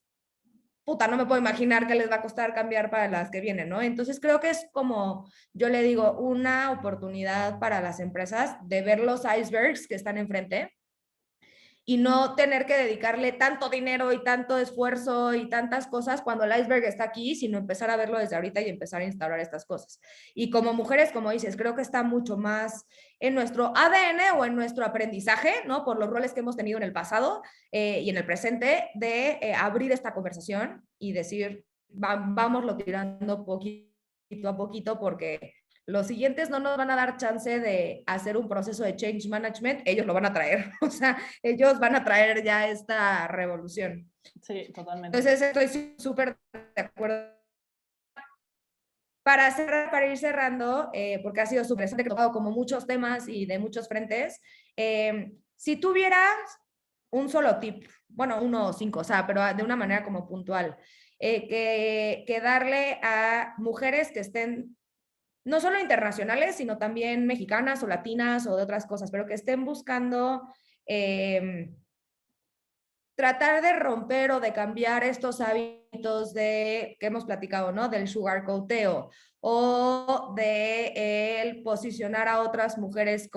puta, no me puedo imaginar que les va a costar cambiar para las que vienen, ¿no? Entonces creo que es como, yo le digo, una oportunidad para las empresas de ver los icebergs que están enfrente y no tener que dedicarle tanto dinero y tanto esfuerzo y tantas cosas cuando el iceberg está aquí, sino empezar a verlo desde ahorita y empezar a instaurar estas cosas. Y como mujeres, como dices, creo que está mucho más en nuestro ADN o en nuestro aprendizaje, ¿no? Por los roles que hemos tenido en el pasado y en el presente, de abrir esta conversación y decir, vámoslo tirando poquito a poquito porque los siguientes no nos van a dar chance de hacer un proceso de change management, ellos lo van a traer, o sea, ellos van a traer ya esta revolución. Sí, totalmente. Entonces estoy súper de acuerdo. Para ir cerrando, porque ha sido súper interesante, que he tocado como muchos temas y de muchos frentes, si tuvieras un solo tip, bueno, uno o cinco, o sea, pero de una manera como puntual, que darle a mujeres que estén no solo internacionales, sino también mexicanas o latinas o de otras cosas, pero que estén buscando tratar de romper o de cambiar estos hábitos que hemos platicado, ¿no? Del sugarcoateo o de el posicionar a otras mujeres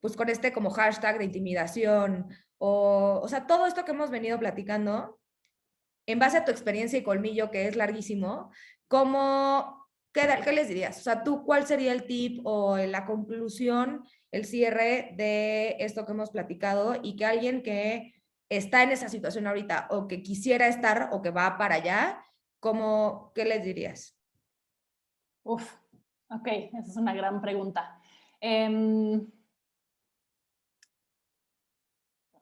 pues con este como hashtag de intimidación o sea, todo esto que hemos venido platicando, en base a tu experiencia y colmillo, que es larguísimo, ¿qué les dirías? O sea, tú, ¿cuál sería el tip o la conclusión, el cierre de esto que hemos platicado y que alguien que está en esa situación ahorita o que quisiera estar o que va para allá, ¿qué les dirías? Uf, ok, esa es una gran pregunta.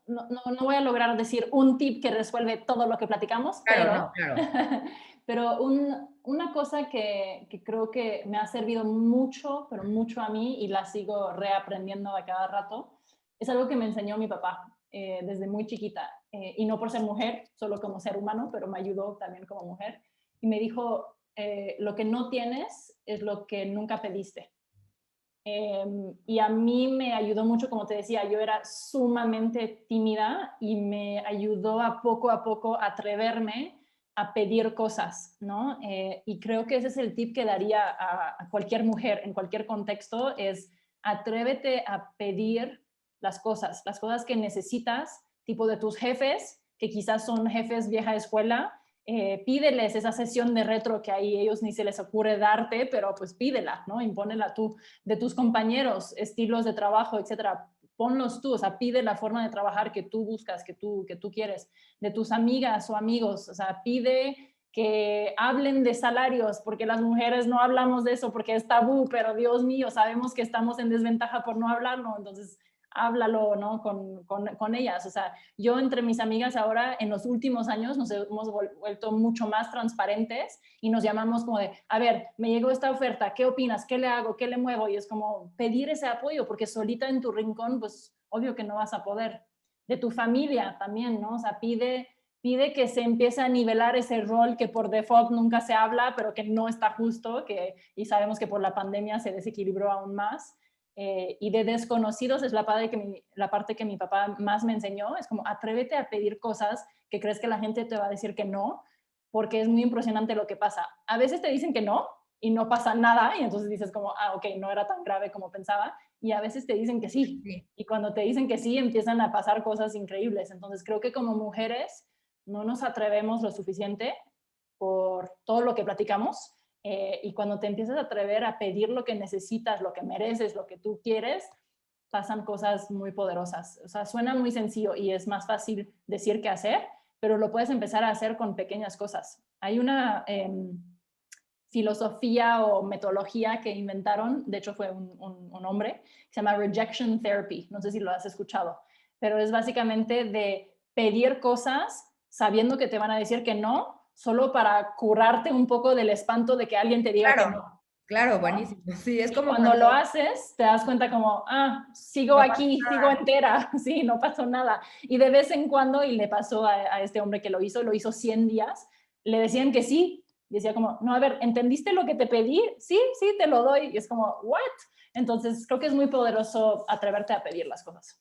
No, no voy a lograr decir un tip que resuelve todo lo que platicamos, Claro, no, claro. pero una cosa que creo que me ha servido mucho, pero mucho a mí y la sigo reaprendiendo a cada rato, es algo que me enseñó mi papá desde muy chiquita. Y no por ser mujer, solo como ser humano, pero me ayudó también como mujer. Y me dijo, lo que no tienes es lo que nunca pediste. Y a mí me ayudó mucho, como te decía, yo era sumamente tímida y me ayudó a poco atreverme a pedir cosas, ¿no? Y creo que ese es el tip que daría a cualquier mujer en cualquier contexto, es atrévete a pedir las cosas que necesitas, tipo de tus jefes, que quizás son jefes vieja escuela, pídeles esa sesión de retro que ahí ellos ni se les ocurre darte, pero pues pídela, ¿no? Impónela tú, de tus compañeros, estilos de trabajo, etcétera. Ponlos tú, o sea, pide la forma de trabajar que tú buscas, que tú quieres, de tus amigas o amigos, o sea, pide que hablen de salarios, porque las mujeres no hablamos de eso porque es tabú, pero Dios mío, sabemos que estamos en desventaja por no hablarlo, entonces háblalo, ¿no? Con ellas. O sea, yo entre mis amigas ahora, en los últimos años, nos hemos vuelto mucho más transparentes y nos llamamos como de, a ver, me llegó esta oferta, ¿qué opinas? ¿Qué le hago? ¿Qué le muevo? Y es como pedir ese apoyo, porque solita en tu rincón, pues obvio que no vas a poder. De tu familia también, ¿no? O sea, pide que se empiece a nivelar ese rol que por default nunca se habla, pero que no está justo, y sabemos que por la pandemia se desequilibró aún más. Y de desconocidos es la parte que mi papá más me enseñó, es como atrévete a pedir cosas que crees que la gente te va a decir que no, porque es muy impresionante lo que pasa. A veces te dicen que no y no pasa nada y entonces dices como, ok, no era tan grave como pensaba, y a veces te dicen que sí. Sí. Y cuando te dicen que sí, empiezan a pasar cosas increíbles. Entonces creo que como mujeres no nos atrevemos lo suficiente por todo lo que platicamos. Y cuando te empiezas a atrever a pedir lo que necesitas, lo que mereces, lo que tú quieres, pasan cosas muy poderosas. O sea, suena muy sencillo y es más fácil decir que hacer, pero lo puedes empezar a hacer con pequeñas cosas. Hay una filosofía o metodología que inventaron, de hecho fue un hombre, que se llama Rejection Therapy, no sé si lo has escuchado, pero es básicamente de pedir cosas sabiendo que te van a decir que no, solo para curarte un poco del espanto de que alguien te diga que Claro, no. claro, ¿No? buenísimo. Sí, es Y como cuando lo cuando haces, te das cuenta como, sigo no pasa aquí, sigo nada. entera, sí, no pasó nada. Y de vez en cuando, y le pasó a este hombre que lo hizo 100 días, le decían que sí. Decía como, no, a ver, ¿entendiste lo que te pedí? Sí, sí, te lo doy. Y es como, ¿what? Entonces, creo que es muy poderoso atreverte a pedir las cosas.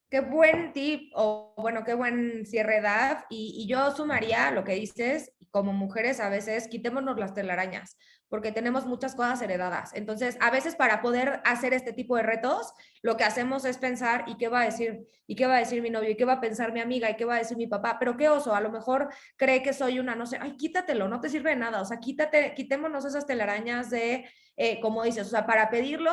Qué buen tip, o bueno, qué buen cierre, Daf. Y yo sumaría lo que dices, como mujeres a veces quitémonos las telarañas, porque tenemos muchas cosas heredadas. Entonces, a veces para poder hacer este tipo de retos, lo que hacemos es pensar, ¿y qué va a decir? ¿Y qué va a decir mi novio? ¿Y qué va a pensar mi amiga? ¿Y qué va a decir mi papá? Pero qué oso, a lo mejor cree que soy una, no sé, ay, quítatelo, no te sirve de nada. O sea, quitémonos esas telarañas como dices, o sea, para pedirlo,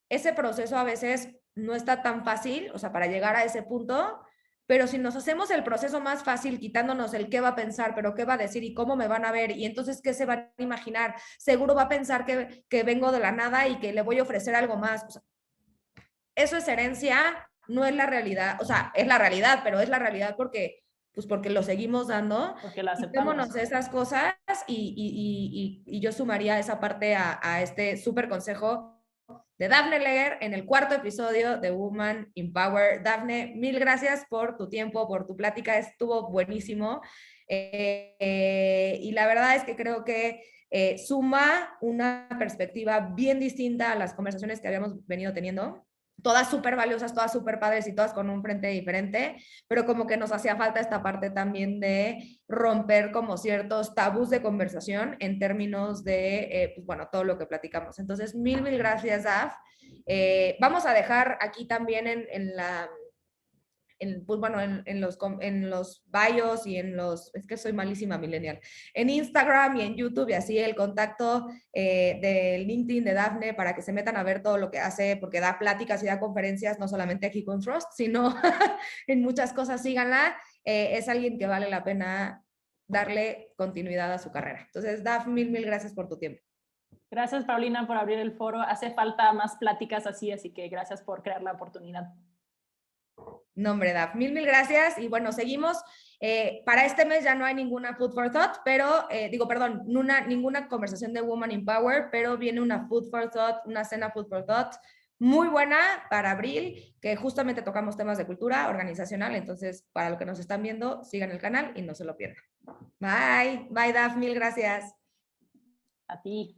ese proceso a veces no está tan fácil, o sea, para llegar a ese punto, pero si nos hacemos el proceso más fácil, quitándonos el qué va a pensar, pero qué va a decir y cómo me van a ver, y entonces qué se van a imaginar, seguro va a pensar que vengo de la nada y que le voy a ofrecer algo más. O sea, eso es herencia, no es la realidad, o sea, es la realidad, pero es la realidad porque lo seguimos dando. Porque la Quitémonos aceptamos. esas cosas y yo sumaría esa parte a este súper consejo de Dafne Leger en el cuarto episodio de Woman in Power. Dafne, mil gracias por tu tiempo, por tu plática, estuvo buenísimo. Y la verdad es que creo que suma una perspectiva bien distinta a las conversaciones que habíamos venido teniendo. todas súper valiosas, todas súper padres y todas con un frente diferente, pero como que nos hacía falta esta parte también de romper como ciertos tabús de conversación en términos de, pues bueno, todo lo que platicamos. Entonces, mil gracias, Daf. Vamos a dejar aquí también en la pues bueno, en los bios y en los, es que soy malísima millennial, en Instagram y en YouTube y así el contacto del LinkedIn de Dafne para que se metan a ver todo lo que hace, porque da pláticas y da conferencias, no solamente aquí con Frost, sino en muchas cosas, síganla. Es alguien que vale la pena darle continuidad a su carrera. Entonces, Daf, mil gracias por tu tiempo. Gracias, Paulina, por abrir el foro. Hace falta más pláticas así, así que gracias por crear la oportunidad. No, hombre, Daf, mil gracias. Y bueno, seguimos. Para este mes ya no hay ninguna Food for Thought, pero, perdón, ninguna conversación de Woman in Power, pero viene una Food for Thought, una cena Food for Thought muy buena para abril, que justamente tocamos temas de cultura organizacional. Entonces, para los que nos están viendo, sigan el canal y no se lo pierdan. Bye, bye, Daf, mil gracias. A ti.